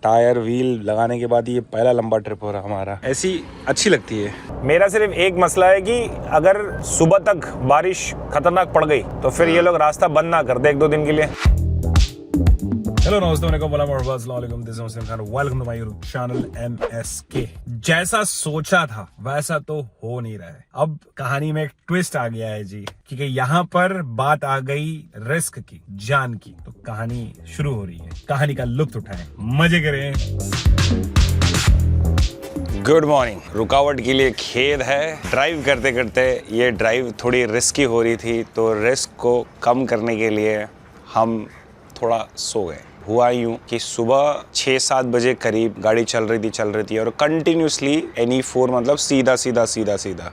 Tyre wheel लगाने के बाद ये पहला लंबा ट्रिप हो रहा हमारा। ऐसी अच्छी लगती है। मेरा सिर्फ एक मसला है कि अगर सुबह तक बारिश खतरनाक पड़ गई तो फिर ये लोग रास्ता बंद ना कर दे 1-2 दिन के लिए। हेलो दोस्तों, welcome to my YouTube channel MSK। जैसा सोचा था वैसा तो हो नहीं रहा है। अब कहानी में एक ट्विस्ट आ गया है जी, क्योंकि यहाँ पर बात आ गई रिस्क की, जान की। तो कहानी शुरू हो रही है, कहानी का लुत्फ उठाएं, मजे करें। Good morning. रुकावट के लिए खेद है। ड्राइव करते करते ये ड्राइव थोड़ी रिस्की हो रही थी, तो रिस्क को कम करने के लिए हम थोड़ा सो गए। हुआ यूं कि सुबह 6-7 बजे करीब गाड़ी चल रही थी और कंटिन्यूसली NE4 मतलब सीधा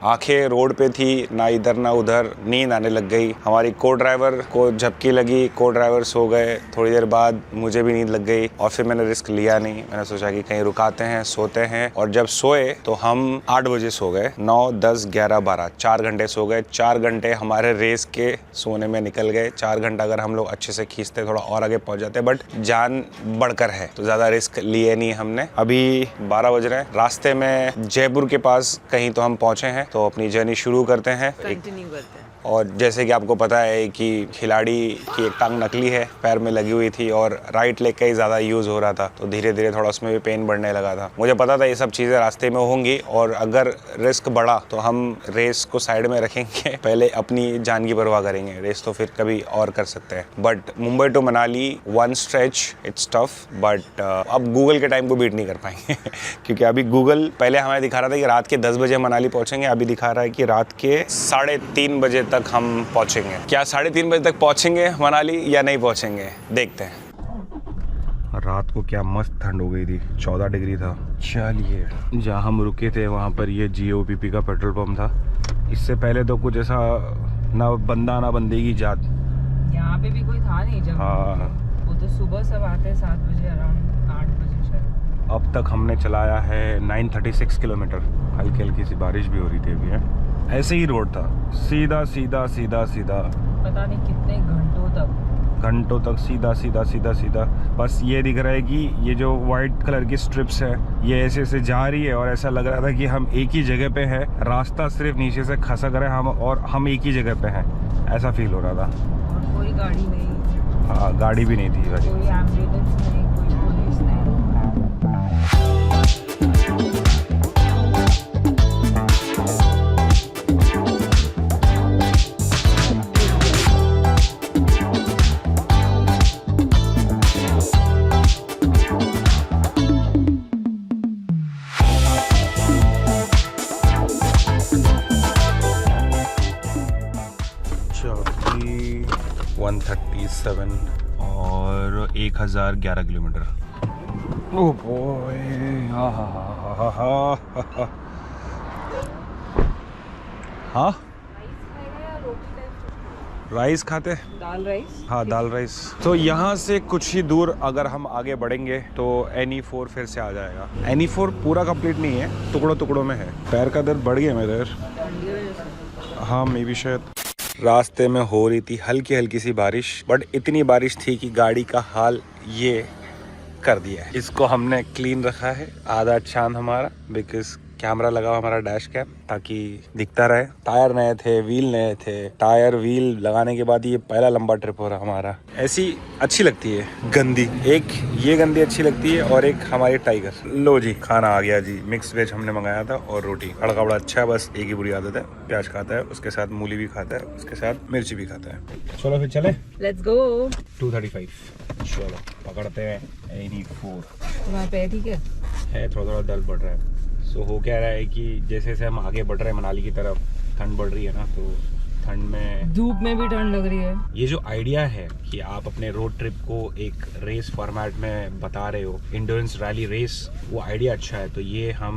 आंखें रोड पे थी, ना इधर ना उधर। नींद आने लग गई। हमारी को ड्राइवर को झपकी लगी, को ड्राइवर सो गए। थोड़ी देर बाद मुझे भी नींद लग गई और फिर मैंने रिस्क लिया नहीं। मैंने सोचा कि कहीं रुकाते हैं, सोते हैं। और जब सोए तो हम 8 बजे सो गए। 9, 10, 11, 12 4 घंटे सो गए। 4 घंटे हमारे रेस के सोने में निकल गए। 4 घंटा अगर हम लोग अच्छे से खींचते थोड़ा और आगे पहुंच जाते, बट जान बढ़कर है तो ज्यादा रिस्क लिए नहीं हमने। अभी 12 बज रहे हैं। रास्ते में जयपुर के पास कहीं तो हम पहुंचे हैं, तो अपनी जर्नी शुरू करते हैं, कंटिन्यू करते हैं। और जैसे कि आपको पता है कि खिलाड़ी की एक टांग नकली है, पैर में लगी हुई थी और राइट लेग का ही ज़्यादा यूज़ हो रहा था, तो धीरे धीरे थोड़ा उसमें भी पेन बढ़ने लगा था। मुझे पता था ये सब चीज़ें रास्ते में होंगी और अगर रिस्क बढ़ा तो हम रेस को साइड में रखेंगे, पहले अपनी जान की परवाह करेंगे। रेस तो फिर कभी और कर सकते हैं। But Mumbai to Manali 1 stretch it's tough, but अब गूगल के टाइम को बीट नहीं कर पाएंगे क्योंकि अभी गूगल पहले हमें दिखा रहा था कि रात के 10 बजे मनाली पहुँचेंगे, अभी दिखा रहा है कि रात के 3:30 बजे तक हम पहुंचेंगे। क्या 3:30 बजे तक पहुंचेंगे मनाली या नहीं पहुंचेंगे, देखते हैं। रात को क्या मस्त ठंड हो गई थी, 14 डिग्री था। चलिए, जहाँ हम रुके थे वहाँ पर ये GOPP का पेट्रोल पंप था। इससे पहले तो कुछ ऐसा ना बंदा ना बंदे की जात। यहाँ पे भी कोई था नहीं जब। हाँ, वो तो सुबह सब आते 7 बजे, अराउंड 8 बजे शायद। अब तक हमने चलाया है 936 किलोमीटर। हल्की हल्की सी बारिश भी हो रही थी अभी। है ऐसे ही रोड था, सीधा पता नहीं कितने घंटों तक सीधा। बस ये दिख रहा है कि ये जो वाइट कलर की स्ट्रिप्स है ये ऐसे ऐसे जा रही है और ऐसा लग रहा था कि हम एक ही जगह पे हैं। रास्ता सिर्फ नीचे से खसक रहा है हम एक ही जगह पे हैं, ऐसा फील हो रहा था। और कोई गाड़ी नहीं। हाँ, गाड़ी भी नहीं थी भाई। कोई एम्बुलेंस नहीं, कोई पुलिस नहीं। चौकी 137 और 1011 किलोमीटर। ओह बॉय, हाँ राइस खाते, दाल राइस। हाँ दाल राइस। तो यहाँ से कुछ ही दूर अगर हम आगे बढ़ेंगे तो NE4 फिर से आ जाएगा। NE4 पूरा कंप्लीट नहीं है, टुकड़ों में है। पैर का दर्द बढ़ गया मेरे। हाँ, मे भी शायद। रास्ते में हो रही थी हल्की सी बारिश, बट इतनी बारिश थी कि गाड़ी का हाल ये कर दिया है। इसको हमने क्लीन रखा है आधा चांद हमारा, बिकॉज कैमरा लगा हुआ हमारा डैश कैम, ताकि दिखता रहे। टायर नए थे, व्हील नए थे। टायर व्हील लगाने के बाद ये पहला लंबा ट्रिप हो रहा हमारा। ऐसी अच्छी लगती है। गंदी एक ये गंदी अच्छी लगती है और एक हमारी टाइगर। लो जी, खाना आ गया जी। मिक्स वेज हमने मंगाया था और रोटी। तड़का बड़ा अच्छा है, बस एक ही बुरी आदत है, प्याज खाता है, उसके साथ मूली भी खाता है, उसके साथ मिर्ची भी खाता है। चलो फिर चले, लेट्स गो। 235। चलो पकड़ते हैं NE4। तुम्हारा पैर ठीक है? थोड़ा दर्द बढ़ रहा है। सो हो क्या रहा है कि जैसे जैसे हम आगे बढ़ रहे हैं मनाली की तरफ, ठंड बढ़ रही है ना, तो ठंड में, धूप में भी ठंड लग रही है। ये जो आइडिया है कि आप अपने रोड ट्रिप को एक रेस फॉर्मेट में बता रहे हो, इंड्योरेंस रैली रेस, वो आइडिया अच्छा है। तो ये हम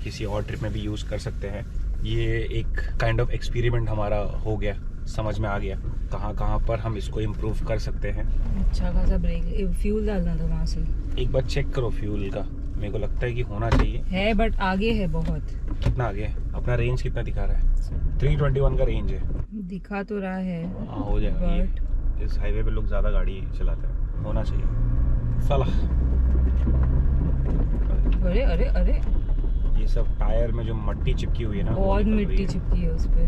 किसी और ट्रिप में भी यूज़ कर सकते हैं। ये एक काइंड ऑफ एक्सपेरिमेंट हमारा हो गया, समझ में आ गया कहाँ पर हम इसको इम्प्रूव कर सकते हैं। अच्छा खासा ब्रेक, फ्यूल डालना था वहाँ से। एक बार चेक करो फ्यूल का, मेरे को लगता है कि होना चाहिए है, बट आगे है बहुत। कितना आगे है? अपना रेंज कितना दिखा रहा है? 321 का रेंज है। दिखा तो रहा है। हाँ हो जाएगा। इस हाईवे पे लोग ज़्यादा गाड़ी चलाते हैं, होना चाहिए। साला अरे अरे अरे ये सब टायर में जो मट्टी चिपकी हुई है ना, बहुत मिट्टी चिपकी है उस पे।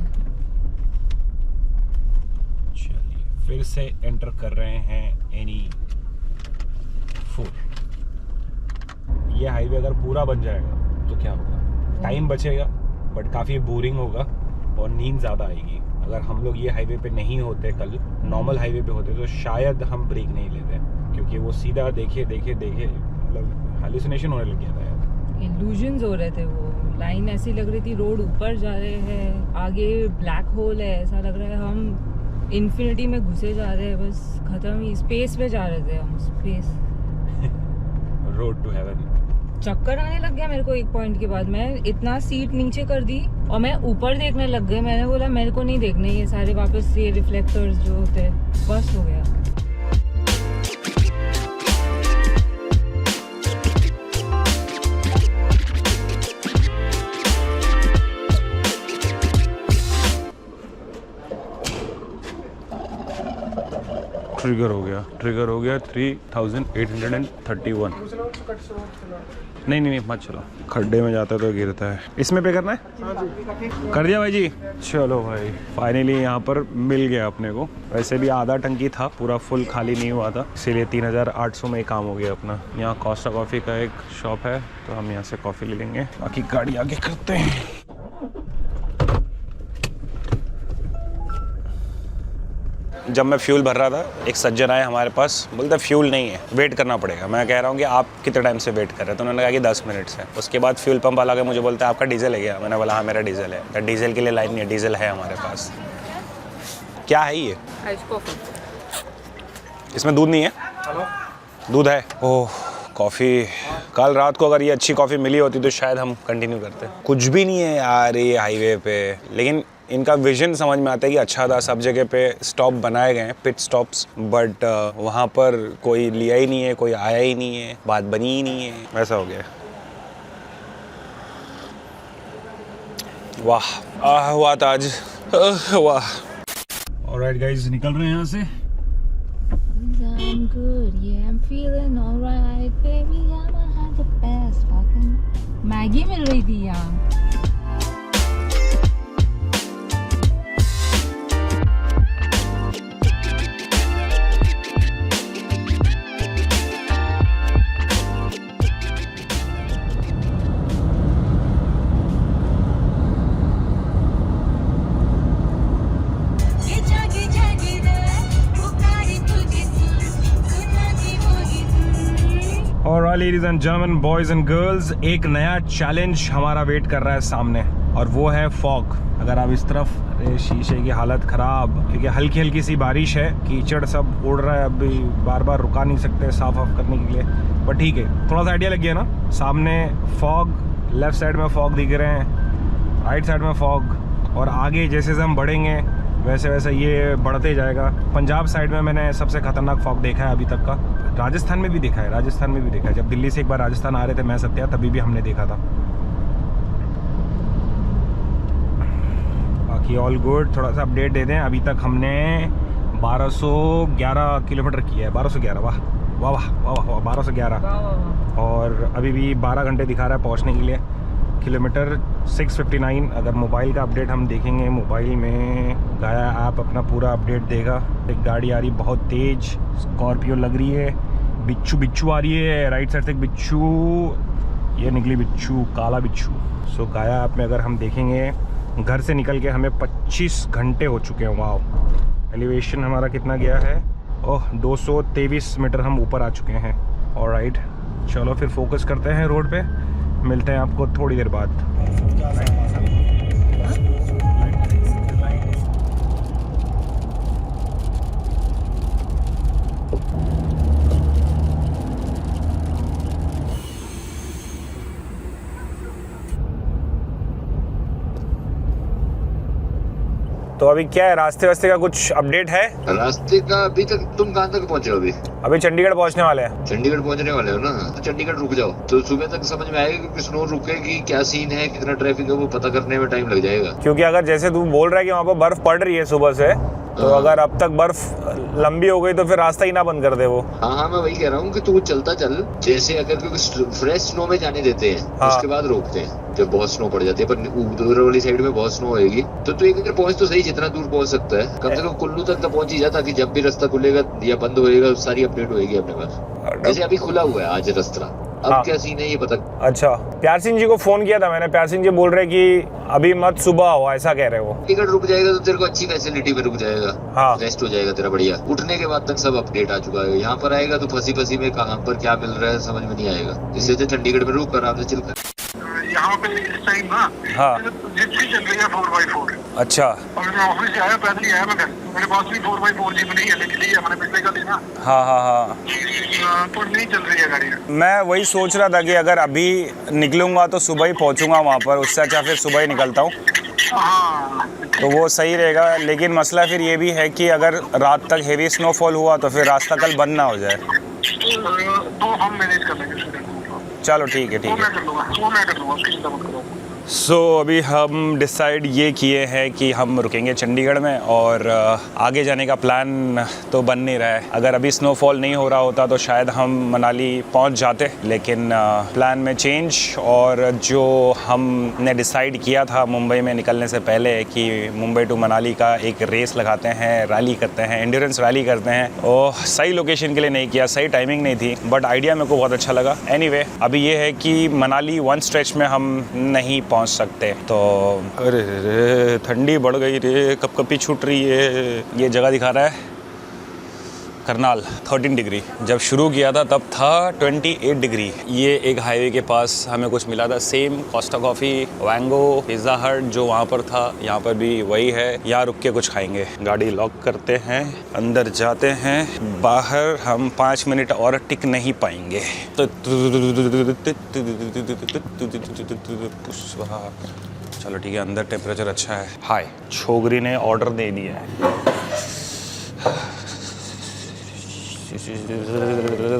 चलिए फिर से एंटर कर रहे हैं NE4। ये हाईवे अगर पूरा बन जाएगा तो क्या होगा, टाइम बचेगा बट काफ़ी बोरिंग होगा और नींद ज़्यादा आएगी। अगर हम लोग ये हाईवे पे नहीं होते, कल नॉर्मल हाईवे पे होते, तो शायद हम ब्रेक नहीं लेते, क्योंकि वो सीधा देखे मतलब हालुसिनेशन होने लग गया था यार। इल्यूजन्स हो रहे थे, वो लाइन ऐसी लग रही थी, रोड ऊपर जा रहे हैं, आगे ब्लैक होल है, ऐसा लग रहा है हम इन्फिनिटी में घुसे जा रहे हैं, बस खत्म ही, स्पेस पे जा रहे थे हम, स्पेस। Road to heaven. चक्कर आने लग गया मेरे को एक पॉइंट के बाद। मैं इतना सीट नीचे कर दी और मैं ऊपर देखने लग गई। मैंने बोला मेरे को नहीं देखने ये सारे वापस ये रिफ्लेक्टर्स जो होते हैं, बस हो गया। ट्रिगर हो गया 3831। नहीं मत चलो, खड्डे में जाता है तो गिरता है। इसमें पे करना है? कर दिया भाई जी। चलो भाई फाइनली यहाँ पर मिल गया अपने को। वैसे भी आधा टंकी था, पूरा फुल खाली नहीं हुआ था, इसीलिए 3800 में ही काम हो गया अपना। यहाँ कोस्टा कॉफ़ी का एक शॉप है तो हम यहाँ से कॉफ़ी ले लेंगे, बाकी गाड़ी आगे करते हैं। जब मैं फ्यूल भर रहा था, एक सज्जन आए हमारे पास, बोलते फ्यूल नहीं है, वेट करना पड़ेगा। मैं कह रहा हूँ कि आप कितने टाइम से वेट कर रहे हैं? तो उन्होंने कहा कि 10 मिनट से। उसके बाद फ्यूल पंप वाला के मुझे बोलता है आपका डीजल है क्या? मैंने बोला हाँ मेरा डीजल है। तो डीजल के लिए लाइन नहीं है, डीजल है हमारे पास। क्या है ये? इसमें दूध नहीं है? दूध है। ओह कॉफ़ी, कल रात को अगर ये अच्छी कॉफ़ी मिली होती तो शायद हम कंटिन्यू करते। कुछ भी नहीं है यार ये हाईवे पे, लेकिन इनका विजन समझ में आता है कि अच्छा था। सब जगह पे स्टॉप बनाए गए हैं, पिट स्टॉप्स, बट वहाँ पर कोई लिया ही नहीं है, कोई आया ही नहीं है, बात बनी ही नहीं है, ऐसा हो गया। वाह हुआ था आज, वाह। ऑलराइट गाइस, निकल रहे हैं यहाँ से। I'm good, yeah, I'm feeling alright, baby, I'ma have the best fucking Maggi मिल रही थी यहाँ। और ladies and gentleman, boys and girls, एक नया चैलेंज हमारा वेट कर रहा है सामने, और वो है फॉग। अगर आप इस तरफ, शीशे की हालत ख़राब, क्योंकि हल्की हल्की सी बारिश है, कीचड़ सब उड़ रहा है, अभी बार बार रुका नहीं सकते साफ ऑफ करने के लिए, पर ठीक है, थोड़ा सा आइडिया लग गया ना। सामने फॉग, लेफ्ट साइड में फॉग दिख रहे हैं, राइट साइड में फॉग, और आगे जैसे हम बढ़ेंगे वैसे वैसे ये बढ़ते जाएगा। पंजाब साइड में मैंने सबसे खतरनाक फॉग देखा है अभी तक का। राजस्थान में भी देखा है, जब दिल्ली से एक बार राजस्थान आ रहे थे मैं सत्या, तभी भी हमने देखा था। बाकी ऑल गुड। थोड़ा सा अपडेट दे दें, अभी तक हमने 1211 किलोमीटर किया है। 1211, वाह वाह वाह वाह, 1211, और अभी भी 12 घंटे दिखा रहा है पहुंचने के लिए। किलोमीटर 659। अगर मोबाइल का अपडेट हम देखेंगे, मोबाइल में गाया ऐप अपना पूरा अपडेट देगा। एक गाड़ी आ रही बहुत तेज, स्कॉर्पियो लग रही है, बिच्छू आ रही है, राइट साइड से एक बिच्छू, ये निकली बिच्छू, काला बिच्छू। सो गाया ऐप में अगर हम देखेंगे, घर से निकल के हमें 25 घंटे हो चुके हैं। वाह। एलिवेशन हमारा कितना गया है? ओह 223 मीटर हम ऊपर आ चुके हैं। ऑलराइट, चलो फिर फोकस करते हैं रोड पे, मिलते हैं आपको थोड़ी देर बाद। तो अभी क्या है, रास्ते वास्ते का कुछ अपडेट है? रास्ते का अभी तक तुम कहाँ तक पहुँचे हो? अभी चंडीगढ़ पहुंचने वाले हैं। चंडीगढ़ पहुंचने वाले हो ना, तो चंडीगढ़ रुक जाओ, तो सुबह तक समझ में आएगा कि स्नो रुकेगी, क्या सीन है, कितना ट्रैफिक है, वो पता करने में टाइम लग जाएगा। क्योंकि अगर जैसे तू बोल रहा है कि वहाँ पर बर्फ पड़ रही है सुबह से, तो अगर अब तक बर्फ लंबी हो गई तो फिर रास्ता ही ना बंद कर दे वो। हाँ मैं वही कह रहा हूँ कि तू चलता चल, जैसे अगर क्योंकि फ्रेश स्नो में जाने देते हैं, हाँ। उसके बाद रोकते हैं जब बहुत स्नो पड़ जाती है, पर उधर वाली साइड में बहुत स्नो होएगी तो तू एक अगर पहुंच तो सही, जितना दूर पहुंच सकता है कम से कम कुल्लू तक तो पहुंच ही जा, ताकि जब भी रास्ता खुलेगा या बंद होएगा सारी अपडेट होएगी अपने पास। जैसे अभी खुला हुआ है आज रास्ता, अब हाँ। क्या सीन है ये पता। अच्छा, प्यार सिंह जी को फोन किया था मैंने, प्यार सिंह जी बोल रहे कि अभी मत सुबह हो, ऐसा कह रहे हो। टिकट रुक जाएगा तो तेरे को अच्छी फैसिलिटी पे रुक जाएगा, हाँ। रेस्ट हो जाएगा तेरा बढ़िया। उठने के बाद तक सब अपडेट आ चुका है, यहाँ पर आएगा तो फंसी फंसी में कहाँ पर क्या मिल रहा है समझ में नहीं आएगा। इससे तो चंडीगढ़ में रुक कर आराम से चिल कर। यहाँ पे इस टाइम ना हाँ। जिप्सी चल रही है 4x4। अच्छा। और मैं ऑफिस से आया, पैदल ही आया मैं घर। मेरे पास भी 4x4 जीप नहीं है, लेकिन ली है मैंने पिछले का दी ना। हाँ हाँ हाँ, तो नहीं चल रही है गाड़ी। मैं वही सोच रहा था कि अगर अभी निकलूंगा तो सुबह ही पहुंचूंगा वहाँ पर, उससे अच्छा फिर सुबह ही निकलता हूँ हाँ तो वो सही रहेगा। लेकिन मसला फिर ये भी है कि अगर रात तक हेवी स्नोफॉल हुआ तो फिर रास्ता कल बंद ना हो जाए। तो हम मैनेज कर लेंगे स्टूडेंट। चलो ठीक है, ठीक वो है। मैं कर लूँगा, वो मैं कर लूँगा, उसकी चिंता मत करो। सो अभी हम डिसाइड ये किए हैं कि हम रुकेंगे चंडीगढ़ में, और आगे जाने का प्लान तो बन नहीं रहा है। अगर अभी स्नोफॉल नहीं हो रहा होता तो शायद हम मनाली पहुंच जाते, लेकिन प्लान में चेंज। और जो हमने डिसाइड किया था मुंबई में निकलने से पहले कि मुंबई टू मनाली का एक रेस लगाते हैं, रैली करते हैं, एंड्योरेंस रैली करते हैं, और सही लोकेशन के लिए नहीं किया, सही टाइमिंग नहीं थी, बट आइडिया मेरे को बहुत अच्छा लगा। एनीवे, अभी ये है कि मनाली वन स्ट्रेच में हम नहीं पहुंच सकते। तो अरे रे, ठंडी बढ़ गई रे, कब कभी छूट रही है। ये जगह दिखा रहा है करनाल, 13 डिग्री। जब शुरू किया था तब था 28 डिग्री। ये एक हाईवे के पास हमें कुछ मिला था, सेम कोस्टा कॉफ़ी, वैंगो, पिज़्ज़ा हट जो वहाँ पर था, यहाँ पर भी वही है। यहाँ रुक के कुछ खाएंगे। गाड़ी लॉक करते हैं, अंदर जाते हैं। बाहर हम 5 मिनट और टिक नहीं पाएंगे। तो चलो ठीक है, अंदर टेम्परेचर अच्छा है। हाय, छोकरी ने ऑर्डर दे दिया है।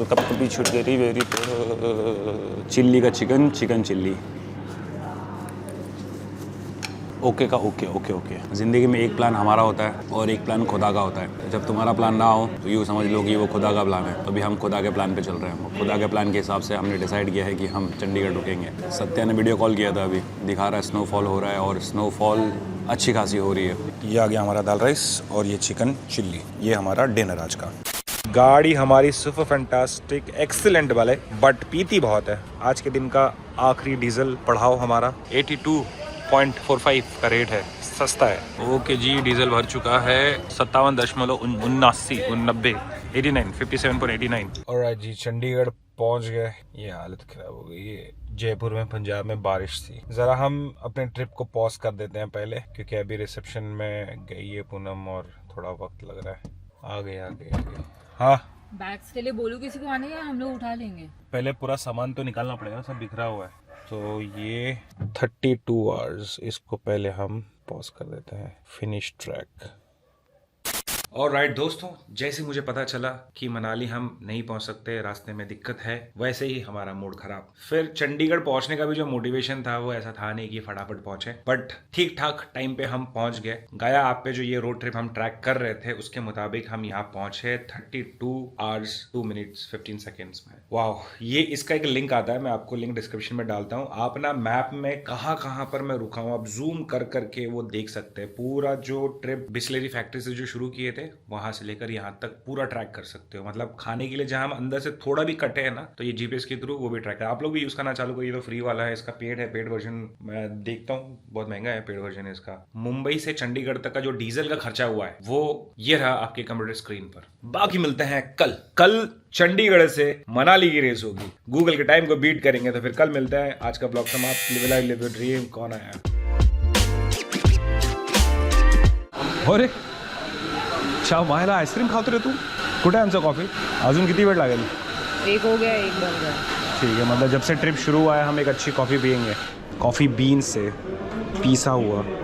कब कभी छूट गई वेरी चिल्ली का चिकन, चिकन चिल्ली। ओके का ओके ओके ओके। ज़िंदगी में एक प्लान हमारा होता है और एक प्लान खुदा का होता है। जब तुम्हारा प्लान ना हो तो यूँ समझ लो कि वो खुदा का प्लान है। तो अभी हम खुदा के प्लान पे चल रहे हैं। खुदा के प्लान के हिसाब से हमने डिसाइड किया है कि हम चंडीगढ़ रुकेंगे। सत्या ने वीडियो कॉल किया था, अभी दिखा रहा है स्नोफॉल हो रहा है, और स्नोफॉल अच्छी खासी हो रही है। ये आ गया हमारा दाल राइस और ये चिकन चिल्ली। ये हमारा डिनर आज का। गाड़ी हमारी सुपर फैंटास्टिक एक्सीलेंट वाले, बट पीती बहुत है। आज के दिन का आखिरी डीजल पढ़ाओ हमारा 82.45 का रेट है, सस्ता है। ओके जी, डीजल भर चुका है 57.89 और जी चंडीगढ़ पहुंच गए। ये हालत खराब हो गई है। जयपुर में पंजाब में बारिश थी। जरा हम अपने ट्रिप को पॉज कर देते हैं पहले, क्योंकि अभी रिसेप्शन में गई है पूनम और थोड़ा वक्त लग रहा है। आ गए। हाँ, बैग्स के लिए बोलूं किसी को आने, या हम लोग उठा लेंगे? पहले पूरा सामान तो निकालना पड़ेगा, सब बिखरा हुआ है। तो ये 32 आवर्स, इसको पहले हम पॉज कर देते हैं। Finish track. ऑलराइट दोस्तों, जैसे मुझे पता चला कि मनाली हम नहीं पहुंच सकते, रास्ते में दिक्कत है, वैसे ही हमारा मूड खराब। फिर चंडीगढ़ पहुंचने का भी जो मोटिवेशन था वो ऐसा था नहीं कि फटाफट पहुंचे, बट ठीक ठाक टाइम पे हम पहुंच गए। गया आप पे जो ये रोड ट्रिप हम ट्रैक कर रहे थे उसके मुताबिक हम यहाँ पहुंचे 32 आवर्स 2 मिनट्स 15 सेकेंड्स में। वाह, ये इसका एक लिंक आता है, मैं आपको लिंक डिस्क्रिप्शन में डालता हूँ। आप ना मैप में कहाँ पर मैं रुका हूँ आप जूम करके वो देख सकते हैं। पूरा जो ट्रिप बिस्लेरी फैक्ट्री से जो शुरू किए थे वहां से लेकर यहाँ तक पूरा ट्रैक कर सकते हो। मतलब खाने के लिए जहां हम अंदर से थोड़ा भी कटे हैं ना, तो ये जीपीएस के थ्रू वो भी ट्रैक है। आप लोग भी यूज करना चालू करिए, ये तो फ्री वाला है। इसका पेड वर्जन मैं देखता हूँ, बहुत महंगा है पेड वर्जन है इसका। मुंबई से चंडीगढ़ तक का जो डीजल का खर्चा हुआ है वो ये रहा आपके कंप्यूटर स्क्रीन पर। बाकी मिलते हैं कल चंडीगढ़ से मनाली की रेस होगी। गूगल के टाइम को बीट करेंगे तो फिर कल मिलते हैं। आज का ब्लॉग समाप्त। Live life live your dream. कौन आया? अरे शाह मायला आईस्क्रीम खाते रे तू? कुठे आमचं कॉफी? अजून किती वेळ लागेल? एक हो गया, एक बन गया। ठीक है, मतलब जब से ट्रिप शुरू हुआ है हम एक अच्छी कॉफ़ी पियेंगे। कॉफ़ी बीन से पीसा हुआ।